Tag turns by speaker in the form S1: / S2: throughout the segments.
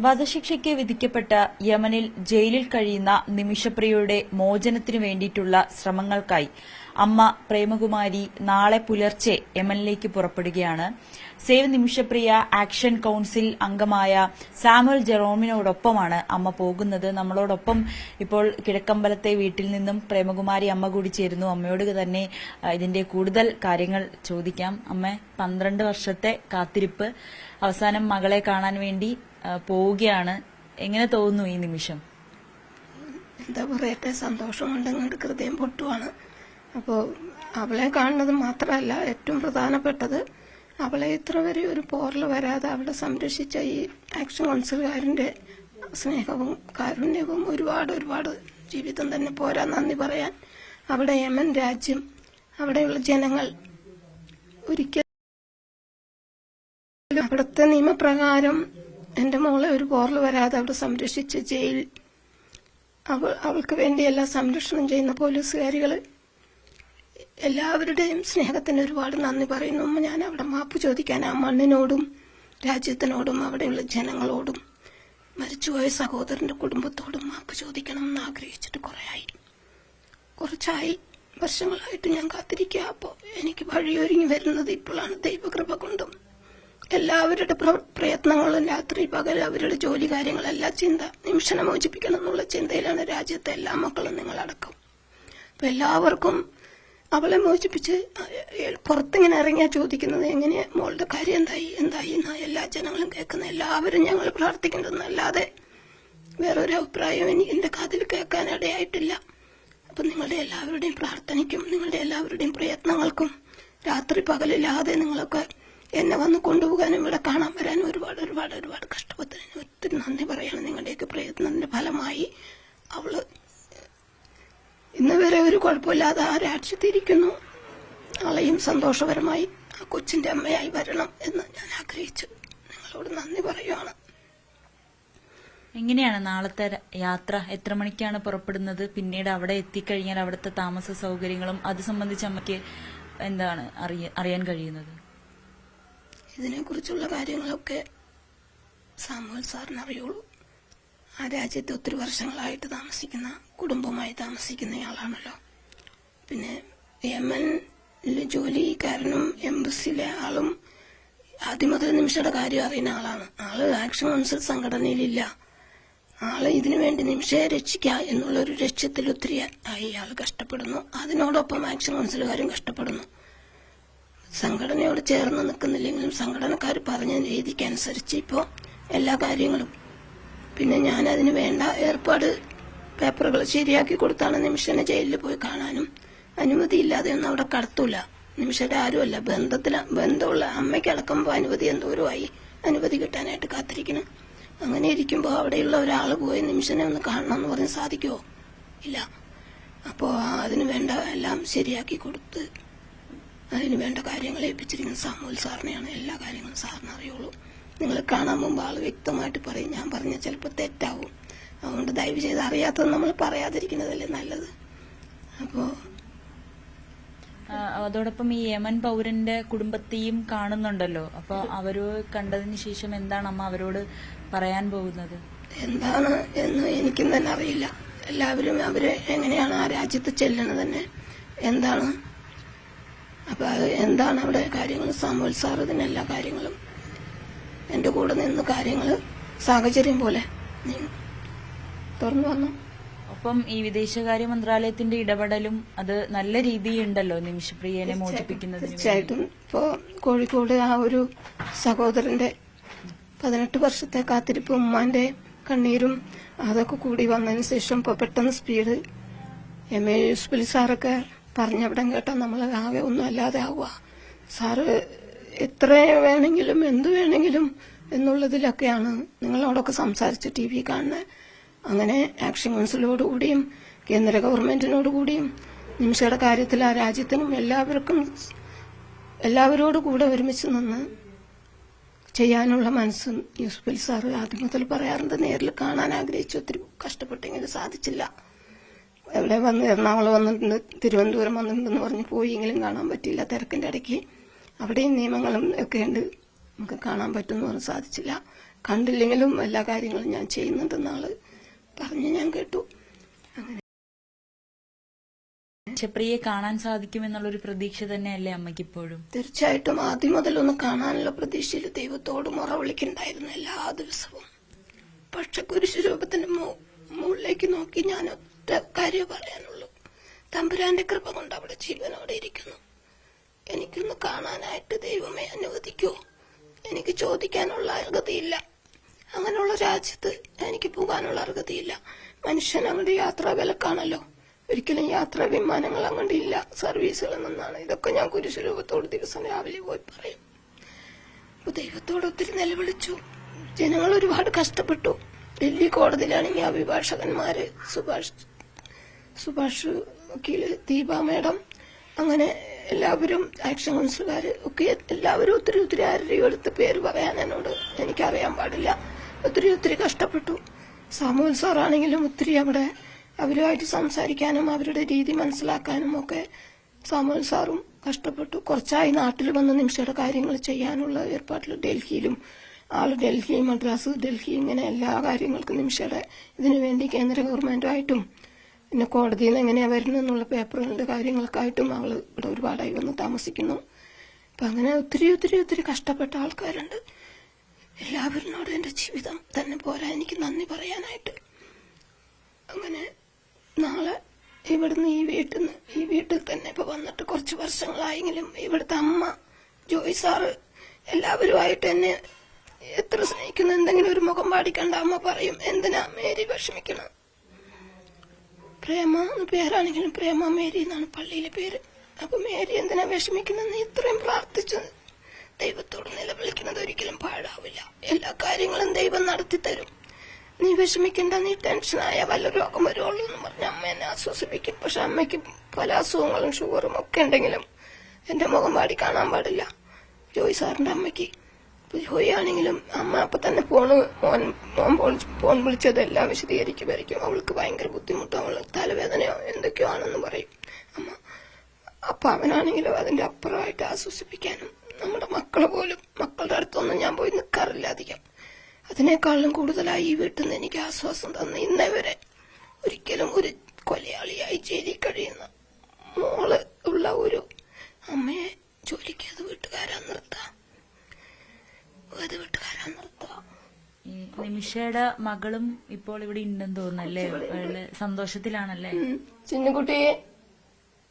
S1: വധശിക്ഷയ്ക്ക് വിധിക്കപ്പെട്ട യമനിൽ ജയിലിൽ കഴിയുന്ന നിമിഷപ്രിയയുടെ മോചനത്തിനു വേണ്ടിയിട്ടുള്ള ശ്രമങ്ങൾക്കായി അമ്മ പ്രേമകുമാരി നാളെ പുലർച്ചെ യമനിലേക്ക് പുറപ്പെടുകയാണ്. സേവ് നിമിഷപ്രിയ ആക്ഷൻ കൌൺസിൽ അംഗമായ സാമുവൽ ജെറോമിനോടൊപ്പമാണ് അമ്മ പോകുന്നത്. നമ്മളോടൊപ്പം ഇപ്പോൾ കിഴക്കമ്പലത്തെ വീട്ടിൽ നിന്നും പ്രേമകുമാരി അമ്മ കൂടി ചേരുന്നു. അമ്മയോട് തന്നെ ഇതിന്റെ കൂടുതൽ കാര്യങ്ങൾ ചോദിക്കാം. അമ്മ, 12 വർഷത്തെ കാത്തിരിപ്പ് അവസാനം മകളെ കാണാൻ വേണ്ടി പോവുകയാണ്. എങ്ങനെ തോന്നുന്നു ഈ നിമിഷം?
S2: എന്താ പറയട്ടെ, സന്തോഷം കൊണ്ട് അങ്ങോട്ട് ഹൃദയം പൊട്ടുവാണ്. അപ്പോൾ അവളെ കാണുന്നത് മാത്രമല്ല, ഏറ്റവും പ്രധാനപ്പെട്ടത് അവളെ ഇത്ര വരെ ഒരു പോറൽ വരാതെ അവളെ സംരക്ഷിച്ച ഈ ആക്ഷൻ കൗൺസിലുകാരന്റെ സ്നേഹവും കാരുണ്യവും ഒരുപാട് ജീവിതം തന്നെ പോരാ നന്ദി പറയാൻ. അവിടെ യമൻ രാജ്യം, അവിടെയുള്ള ജനങ്ങൾ ഒരിക്കലും അവിടുത്തെ നിയമപ്രകാരം എന്റെ മോളെ ഒരു പോറൽ വരാതെ അവിടെ സംരക്ഷിച്ച് ജയിൽ അവൾക്ക് വേണ്ടി എല്ലാം സംരക്ഷണം ചെയ്യുന്ന പോലീസുകാരികള് എല്ലാവരുടെയും സ്നേഹത്തിന് ഒരുപാട് നന്ദി പറയുന്നു. ഞാൻ അവിടെ മാപ്പ് ചോദിക്കാൻ ആ മണ്ണിനോടും രാജ്യത്തിനോടും അവിടെയുള്ള ജനങ്ങളോടും മരിച്ചുപോയ സഹോദരന്റെ കുടുംബത്തോടും മാപ്പ് ചോദിക്കണം എന്ന് ആഗ്രഹിച്ചിട്ട് കുറച്ചായി വർഷങ്ങളായിട്ട് ഞാൻ കാത്തിരിക്കുക. അപ്പോൾ എനിക്ക് വഴിയൊരുങ്ങി വരുന്നത് ഇപ്പോഴാണ്. ദൈവകൃപ കൊണ്ടും എല്ലാവരുടെ പ്രയത്നങ്ങളും രാത്രി പകൽ അവരുടെ ജോലി കാര്യങ്ങളെല്ലാം ചിന്ത നിമിഷനെ മോചിപ്പിക്കണം എന്നുള്ള ചിന്തയിലാണ് രാജ്യത്തെ എല്ലാ മക്കളും നിങ്ങളടക്കം. അപ്പൊ എല്ലാവർക്കും അവളെ മോചിപ്പിച്ച് പുറത്തിങ്ങനെ ഇറങ്ങിയാ ചോദിക്കുന്നത് എങ്ങനെ മോളുടെ കാര്യം എന്തായി എന്നാ എല്ലാ ജനങ്ങളും കേൾക്കുന്ന. എല്ലാവരും ഞങ്ങൾ പ്രാർത്ഥിക്കുന്നതെന്നല്ലാതെ വേറൊരു അഭിപ്രായം എന്റെ കാതിൽ കേൾക്കാൻ ഇടയായിട്ടില്ല. അപ്പൊ നിങ്ങളുടെ എല്ലാവരുടെയും പ്രാർത്ഥനയ്ക്കും നിങ്ങളുടെ എല്ലാവരുടെയും പ്രയത്നങ്ങൾക്കും രാത്രി പകലില്ലാതെ നിങ്ങളൊക്കെ എന്നെ വന്ന് കൊണ്ടുപോകാനും ഇവിടെ കാണാൻ വരാനും ഒരുപാട് കഷ്ടപ്പെട്ടതിന് ഒത്തിരി നന്ദി പറയാണ്. നിങ്ങളുടെയൊക്കെ പ്രയത്നത്തിന്റെ ഫലമായി അവള് ഇന്ന് വരെ ഒരു കുഴപ്പമില്ലാതെ ആ രാജ്യത്തിരിക്കുന്നു. നാളെയും സന്തോഷപരമായി ആ കൊച്ചിന്റെ അമ്മയായി വരണം എന്ന് ഞാൻ ആഗ്രഹിച്ചു നിങ്ങളോട് നന്ദി പറയുകയാണ്.
S1: എങ്ങനെയാണ് നാളത്തെ യാത്ര? എത്ര മണിക്കാണ് പുറപ്പെടുന്നത്? പിന്നീട് അവിടെ എത്തിക്കഴിഞ്ഞാൽ അവിടുത്തെ താമസ സൗകര്യങ്ങളും അത് സംബന്ധിച്ച് അമ്മയ്ക്ക് എന്താണ് അറിയാൻ കഴിയുന്നത്?
S2: ഇതിനെക്കുറിച്ചുള്ള കാര്യങ്ങളൊക്കെ സാമുവൽ സാറിന് അറിയുള്ളൂ. ആ രാജ്യത്ത് ഒത്തിരി വർഷങ്ങളായിട്ട് താമസിക്കുന്ന കുടുംബമായി താമസിക്കുന്നയാളാണല്ലോ. പിന്നെ യമനിലെ ജോലിക്കാരനും എംബസിയിലെ ആളും ആദ്യം മുതൽ നിമിഷയുടെ കാര്യം അറിയുന്ന ആളാണ്. ആള് ആക്ഷൻ കൗൺസിൽ സംഘടനയിലില്ല. ആള് ഇതിനുവേണ്ടി നിമിഷയെ രക്ഷിക്കുക എന്നുള്ള ഒരു ലക്ഷ്യത്തിൽ ഒത്തിരി ആയി ആള് കഷ്ടപ്പെടുന്നു. അതിനോടൊപ്പം ആക്ഷൻ കൗൺസിലുകാരും കഷ്ടപ്പെടുന്നു. സംഘടനയോട് ചേർന്ന് നിൽക്കുന്നില്ലെങ്കിലും സംഘടനക്കാർ പറഞ്ഞ രീതിക്കനുസരിച്ച് ഇപ്പോൾ എല്ലാ കാര്യങ്ങളും പിന്നെ ഞാൻ അതിന് വേണ്ട ഏർപ്പാട് പേപ്പറുകൾ ശരിയാക്കി കൊടുത്താണ് നിമിഷനെ ജയിലിൽ പോയി കാണാനും. അനുമതിയില്ലാതെ ഒന്നും അവിടെ കടത്തൂല. നിമിഷയുടെ ആരുമല്ല, ബന്ധമുള്ള അമ്മയ്ക്കടക്കുമ്പോൾ അനുമതി എന്തോരമായി അനുമതി കിട്ടാനായിട്ട് കാത്തിരിക്കണം. അങ്ങനെ ഇരിക്കുമ്പോൾ അവിടെയുള്ള ഒരാൾ പോയി നിമിഷനെ ഒന്ന് കാണണം എന്ന് പറഞ്ഞ് സാധിക്കുമോ? ഇല്ല. അപ്പോൾ അതിന് വേണ്ട എല്ലാം ശരിയാക്കി കൊടുത്ത് അതിന് വേണ്ട കാര്യങ്ങൾ ഏൽപ്പിച്ചിരിക്കുന്ന സാമുവൽ സാറിനെയാണ്. എല്ലാ കാര്യങ്ങളും സാറിന് അറിയുള്ളൂ. നിങ്ങൾ കാണാൻ മുമ്പ് ആള് വ്യക്തമായിട്ട് പറയും. ഞാൻ പറഞ്ഞ ചിലപ്പോൾ തെറ്റാവും. അതുകൊണ്ട് ദയവ് ചെയ്ത് അറിയാത്തത് നമ്മൾ പറയാതിരിക്കുന്നതല്ലേ നല്ലത്. അപ്പോ
S1: അതോടൊപ്പം ഈ യമൻ പൗരന്റെ കുടുംബത്തെയും കാണുന്നുണ്ടല്ലോ. അപ്പൊ അവര് കണ്ടതിന് ശേഷം എന്താണ് അമ്മ അവരോട് പറയാൻ പോകുന്നത്?
S2: എന്താണ് എന്ന് എനിക്കും തന്നെ അറിയില്ല. എല്ലാവരും അവര് എങ്ങനെയാണ് ആ രാജ്യത്ത് ചെല്ലണത് തന്നെ എന്താണ്, അപ്പൊ അത് എന്താണ് അവിടെ കാര്യങ്ങൾ. സാമുവൽ സാർ ഇതിനെല്ലാ കാര്യങ്ങളും എന്റെ കൂടെ നിന്ന് കാര്യങ്ങൾ സാഹചര്യം പോലെ തുറന്നു വന്നു.
S1: ഒപ്പം ഈ വിദേശകാര്യ മന്ത്രാലയത്തിന്റെ ഇടപെടലും അത് നല്ല രീതിയുണ്ടല്ലോ നിമിഷപ്രിയനെ മോചിപ്പിക്കുന്നത്.
S2: തീർച്ചയായിട്ടും ഇപ്പോ കോഴിക്കോട് ആ ഒരു സഹോദരന്റെ 18 വർഷത്തെ കാത്തിരിപ്പ്, ഉമ്മാന്റെ കണ്ണീരും അതൊക്കെ കൂടി വന്നതിന് ശേഷം ഇപ്പൊ പെട്ടെന്ന് സ്പീഡ് MA യൂസുഫലി സാറൊക്കെ പറഞ്ഞവിടം കേട്ടാൽ നമ്മൾ ആകെ ഒന്നും അല്ലാതെ ആവുക. സാറ് എത്ര വേണമെങ്കിലും എന്തു വേണമെങ്കിലും എന്നുള്ളതിലൊക്കെയാണ് നിങ്ങളോടൊക്കെ സംസാരിച്ച് TV കാണുന്നത്. അങ്ങനെ ആക്ഷൻ കൗൺസിലോടുകൂടിയും കേന്ദ്ര ഗവൺമെന്റിനോടുകൂടിയും നിമിഷയുടെ കാര്യത്തിൽ ആ രാജ്യത്തിനും എല്ലാവരോടും കൂടെ ഒരുമിച്ച് നിന്ന് ചെയ്യാനുള്ള മനസ്സും യൂസുഫലി സാറ് ആദ്യം മുതൽ പറയാറുണ്ട്. നേരിൽ കാണാൻ ആഗ്രഹിച്ചു, ഒത്തിരി കഷ്ടപ്പെട്ടെങ്കിലും സാധിച്ചില്ല. എവിടെ വന്ന് എറണാകുളം വന്നിട്ടുണ്ട്, തിരുവനന്തപുരം വന്നിട്ടുണ്ടെന്ന് പറഞ്ഞ് പോയെങ്കിലും കാണാൻ പറ്റിയില്ല. തിരക്കിന്റെ ഇടയ്ക്ക് അവിടെയും നിയമങ്ങളും ഒക്കെ ഉണ്ട്, നമുക്ക് കാണാൻ പറ്റുമെന്ന് പറഞ്ഞ് സാധിച്ചില്ല. കണ്ടില്ലെങ്കിലും എല്ലാ കാര്യങ്ങളും ഞാൻ ചെയ്യുന്നുണ്ടെന്നാള് പറഞ്ഞ് ഞാൻ കേട്ടു.
S1: നിമിഷപ്രിയെ കാണാൻ സാധിക്കുമെന്നുള്ളൊരു പ്രതീക്ഷ തന്നെയല്ലേ അമ്മയ്ക്ക് ഇപ്പോഴും?
S2: തീർച്ചയായിട്ടും ആദ്യം മുതലൊന്ന് കാണാനുള്ള പ്രതീക്ഷയിൽ ദൈവത്തോട് മുറ വിളിക്കണ്ടായിരുന്നു എല്ലാ ദിവസവും. പക്ഷെ കുരിശു രൂപത്തിന്റെ മുകളിലേക്ക് നോക്കി ഞാൻ ഒറ്റ കാര്യം പറയാനുള്ളൂ, തമ്പുരാന്റെ കൃപ കൊണ്ട് അവിടെ ജീവനോടെ ഇരിക്കുന്നു. എനിക്കൊന്ന് കാണാനായിട്ട് ദൈവമേ അനുവദിക്കൂ. എനിക്ക് ചോദിക്കാനുള്ള അർഹതയില്ല, അങ്ങനെയുള്ള രാജ്യത്ത് എനിക്ക് പോകാനുള്ള അർഹതയില്ല. മനുഷ്യൻ അങ്ങോട്ട് യാത്രാ വിലക്കാണല്ലോ, ഒരിക്കലും യാത്രാ വിമാനങ്ങൾ അങ്ങോട്ട് ഇല്ല, സർവീസുകളിൽ നിന്നാണ്. ഇതൊക്കെ ഞാൻ കുരിശു രൂപത്തോട് ദിവസം രാവിലെ പോയി പറയും. അപ്പൊ ദൈവത്തോട് ഒത്തിരി നിലവിളിച്ചു. ജനങ്ങൾ ഒരുപാട് കഷ്ടപ്പെട്ടു. ഡൽഹി കോടതിയിലാണെങ്കിൽ അഭിഭാഷകന്മാര് സുഭാഷ് വക്കീല്, ദീപ മേഡം, അങ്ങനെ എല്ലാവരും, ആക്ഷൻ കൗൺസിലുകാര് ഒക്കെ എല്ലാവരും ഒത്തിരി ആരുടെയും എടുത്ത് പേര് പറയാൻ എന്നോട് എനിക്കറിയാൻ പാടില്ല. ഒത്തിരി കഷ്ടപ്പെട്ടു. സാമുവൽ സാറാണെങ്കിലും ഒത്തിരി അവിടെ അവരുമായിട്ട് സംസാരിക്കാനും അവരുടെ രീതി മനസ്സിലാക്കാനും ഒക്കെ സാമുവൽ സാറും കഷ്ടപ്പെട്ടു. കുറച്ചായി നാട്ടിൽ വന്ന് നിമിഷയുടെ കാര്യങ്ങൾ ചെയ്യാനുള്ള ഏർപ്പാട്ടിൽ ഡൽഹിയിലും ഡൽഹി, മദ്രാസ്, ഡൽഹി, ഇങ്ങനെ എല്ലാ കാര്യങ്ങൾക്കും നിമിഷയുടെ ഇതിനു വേണ്ടി കേന്ദ്ര ഗവൺമെന്റുമായിട്ടും പിന്നെ കോടതിയിൽ നിന്ന് എങ്ങനെയാ വരുന്നെന്നുള്ള പേപ്പറുകളുടെ കാര്യങ്ങൾക്കായിട്ടും അവള് ഇവിടെ ഒരുപാടായി വന്ന് താമസിക്കുന്നു. അപ്പൊ അങ്ങനെ ഒത്തിരി കഷ്ടപ്പെട്ട ആൾക്കാരുണ്ട്. എല്ലാവരിനോടും എന്റെ ജീവിതം തന്നെ പോരാ എനിക്ക് നന്ദി പറയാനായിട്ട്. അങ്ങനെ നാളെ ഇവിടുന്ന് ഈ വീട്ടിൽ തന്നെ ഇപ്പൊ വന്നിട്ട് കുറച്ച് വർഷങ്ങളായെങ്കിലും ഇവിടുത്തെ അമ്മ, ജോയ് സാറ് എല്ലാവരുമായിട്ട് എന്നെ എത്ര സ്നേഹിക്കുന്നു. എന്തെങ്കിലും ഒരു മുഖം പാടിക്കണ്ട അമ്മ പറയും, എന്തിനാ മേരി വിഷമിക്കണം. പ്രേമ എന്ന് പേരാണെങ്കിലും പ്രേമ മേരി എന്നാണ് പള്ളിയിലെ പേര്. അപ്പൊ മേരി എന്തിനാ വിഷമിക്കണമെന്ന് ഇത്രയും പ്രാർത്ഥിച്ചു ദൈവത്തോട് നിലവിളിക്കുന്നത് ഒരിക്കലും പാഴാവില്ല. എല്ലാ കാര്യങ്ങളും ദൈവം നടത്തി തരും. നീ വിഷമിക്കണ്ട, നീ ടെൻഷനായ വല്ല രോഗം വരുള്ളൂ എന്ന് പറഞ്ഞ് അമ്മ എന്നെ ആശ്വസിപ്പിക്കും. പക്ഷെ അമ്മയ്ക്ക് പല അസുഖങ്ങളും ഷുഗറും ഒക്കെ ഉണ്ടെങ്കിലും എന്റെ മുഖം പാടി കാണാൻ പാടില്ല. ജോയ് സാറിന്റെ അമ്മയ്ക്ക് ജോയി ആണെങ്കിലും അമ്മ അപ്പൊ തന്നെ ഫോൺ വിളിച്ചതെല്ലാം വിശദീകരിക്കും. അവൾക്ക് ഭയങ്കര ബുദ്ധിമുട്ടും, അവൾ തലവേദനയോ എന്തൊക്കെയോ ആണെന്ന് പറയും അമ്മ. അപ്പൊ അവനാണെങ്കിലും അതിന്റെ അപ്പുറമായിട്ട് ആശ്വസിപ്പിക്കാനും, നമ്മുടെ മക്കളുടെ അടുത്തൊന്നും ഞാൻ പോയി നിൽക്കാറില്ല അധികം. അതിനേക്കാളും കൂടുതലായി ഈ വീട്ടിൽ നിന്ന് എനിക്ക് ആശ്വാസം തന്ന ഇന്നേ വരെ ഒരിക്കലും ഒരു കൊലയാളിയായി ജയിലിൽ കഴിയുന്ന മോള് ഉള്ള ഒരു അമ്മയെ ജോലിക്ക് അത് വീട്ടുകാരാൻ നിർത്താം.
S1: നിമിഷയുടെ മകളും ഇപ്പോൾ ഇവിടെ ഉണ്ടെന്ന് തോന്നുന്നല്ലേ? സന്തോഷത്തിലാണല്ലേ?
S2: ചിന്നുകുട്ടി,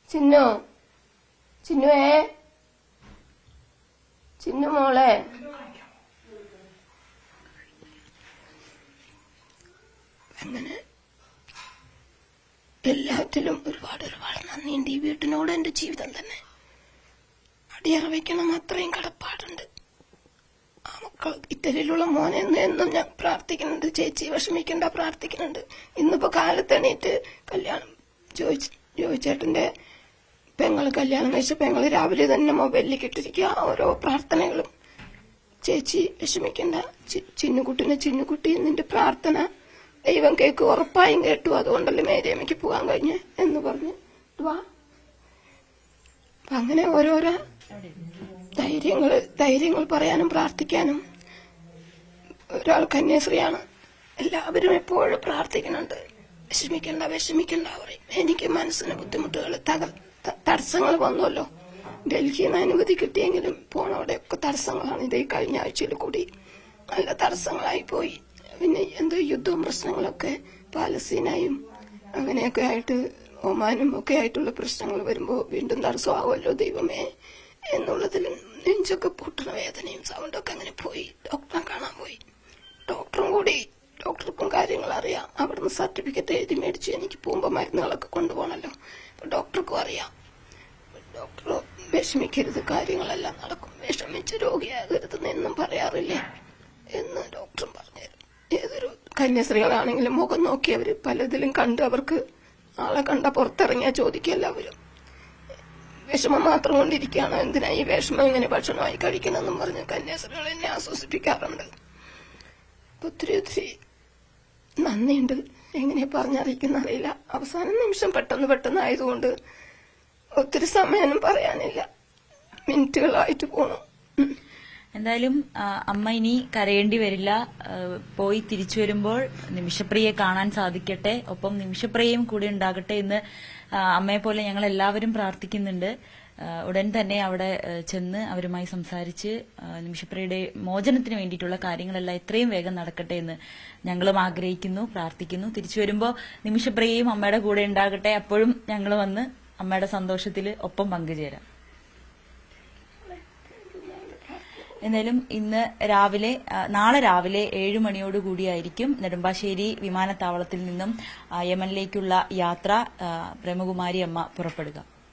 S2: ചിന്നുവേ, ചിന്നു മോളെ, അങ്ങനെ എല്ലാറ്റിലും ഒരുപാട് നന്ദിയുണ്ട്. ഈ വീട്ടിനോട് എന്റെ ജീവിതം തന്നെ അടിയറ വയ്ക്കണം, അത്രയും കടപ്പാടുണ്ട്. ആ മക്കൾ ഇറ്റലിയിലുള്ള മോനെ എന്നും ഞാൻ പ്രാർത്ഥിക്കുന്നുണ്ട്. ചേച്ചി വിഷമിക്കണ്ട, പ്രാർത്ഥിക്കുന്നുണ്ട്. ഇന്നിപ്പോ കാലത്തെണീറ്റ് കല്യാണം ജോയിച്ചേട്ടന്റെ പെങ്ങള് കല്യാണം കഴിച്ച പെങ്ങള് രാവിലെ തന്നെ മൊബൈലിൽ ഇട്ടിരിക്കുക ഓരോ പ്രാർത്ഥനകളും. ചേച്ചി വിഷമിക്കണ്ട, ചിന്നുകുട്ടി നിന്റെ പ്രാർത്ഥന ദൈവം കേൾക്കും, ഉറപ്പായും കേട്ടു. അതുകൊണ്ടല്ലേ മേരിയമ്മയ്ക്ക് പോകാൻ കഴിഞ്ഞ് എന്ന് പറഞ്ഞ് വാ. അങ്ങനെ ഓരോരോ ധൈര്യങ്ങൾ പറയാനും പ്രാർത്ഥിക്കാനും. ഒരാൾ കന്യാസ്ത്രീയാണ്, എല്ലാവരും എപ്പോഴും പ്രാർത്ഥിക്കുന്നുണ്ട്. വിഷമിക്കണ്ട പറയും. എനിക്ക് മനസ്സിന് ബുദ്ധിമുട്ടുകൾ, തടസ്സങ്ങൾ വന്നല്ലോ. ഡൽഹിയിൽ നിന്ന് അനുമതി കിട്ടിയെങ്കിലും പോണവിടെയൊക്കെ തടസ്സങ്ങളാണ്. ഇത് ഈ കഴിഞ്ഞ ആഴ്ചയിൽ കൂടി നല്ല തടസ്സങ്ങളായി പോയി. പിന്നെ എന്തോ യുദ്ധവും പ്രശ്നങ്ങളൊക്കെ പാലസ്തീനായും അങ്ങനെയൊക്കെ ആയിട്ട് ഒമാനും ഒക്കെ ആയിട്ടുള്ള പ്രശ്നങ്ങൾ വരുമ്പോ വീണ്ടും തടസ്സമാവുമല്ലോ ദൈവമേ എന്നുള്ളതിൽ നെഞ്ചൊക്കെ പൊട്ടണ വേദനയും സൗണ്ടൊക്കെ അങ്ങനെ പോയി. ഡോക്ടറെ കാണാൻ പോയി. ഡോക്ടർക്കും കാര്യങ്ങൾ അറിയാം. അവിടുന്ന് സർട്ടിഫിക്കറ്റ് എഴുതി മേടിച്ച് എനിക്ക് പോകുമ്പോ മരുന്നുകളൊക്കെ കൊണ്ടുപോകണല്ലോ. അപ്പൊ ഡോക്ടർക്കും അറിയാം. ഡോക്ടർ വിഷമിക്കരുത്, കാര്യങ്ങളെല്ലാം നടക്കും, വിഷമിച്ച് രോഗിയാകരുത് എന്നും പറയാറില്ലേ എന്ന് ഡോക്ടറും പറഞ്ഞുതരും. ഏതൊരു കന്യാസ്ത്രീകളാണെങ്കിലും മുഖം നോക്കി അവര് പലതിലും കണ്ട് അവർക്ക് ആളെ കണ്ട പുറത്തിറങ്ങിയാ ചോദിക്കുക എല്ലാവരും. വിഷമം മാത്രം കൊണ്ടിരിക്കുകയാണ്, എന്തിനാ ഈ വിഷമം ഇങ്ങനെ ഭക്ഷണമായി കഴിക്കണമെന്നും പറഞ്ഞ് കന്യാസ്ത്രീകൾ എന്നെ ആശ്വസിപ്പിക്കാറുണ്ട്. ഒത്തിരി നന്ദിയുണ്ട്. എങ്ങനെ പറഞ്ഞറിയിക്കുന്ന അറിയില്ല. അവസാന നിമിഷം പെട്ടെന്നായതുകൊണ്ട് ഒത്തിരി സമയം പറയാനില്ല, മിനിറ്റുകളായിട്ട് പോണു.
S1: എന്തായാലും അമ്മ ഇനി കരയേണ്ടി വരില്ല. പോയി തിരിച്ചു വരുമ്പോൾ നിമിഷപ്രിയയെ കാണാൻ സാധിക്കട്ടെ, ഒപ്പം നിമിഷപ്രിയയും കൂടെ ഉണ്ടാകട്ടെ എന്ന് അമ്മയെ പോലെ ഞങ്ങൾ എല്ലാവരും പ്രാർത്ഥിക്കുന്നുണ്ട്. ഉടൻ തന്നെ അവിടെ ചെന്ന് അവരുമായി സംസാരിച്ച് നിമിഷപ്രിയയുടെ മോചനത്തിന് വേണ്ടിയിട്ടുള്ള കാര്യങ്ങളെല്ലാം എത്രയും വേഗം നടക്കട്ടെ എന്ന് ഞങ്ങളും ആഗ്രഹിക്കുന്നു, പ്രാർത്ഥിക്കുന്നു. തിരിച്ചു വരുമ്പോൾ നിമിഷപ്രിയയും അമ്മയുടെ കൂടെ ഉണ്ടാകട്ടെ. അപ്പോഴും ഞങ്ങൾ വന്ന് അമ്മയുടെ സന്തോഷത്തിൽ ഒപ്പം പങ്കുചേരാം. എന്തായാലും നാളെ രാവിലെ 7 മണിയോടുകൂടിയായിരിക്കും നെടുമ്പാശ്ശേരി വിമാനത്താവളത്തിൽ നിന്നും യമനിലേക്കുള്ള യാത്ര പ്രേമകുമാരി അമ്മ പുറപ്പെടുക.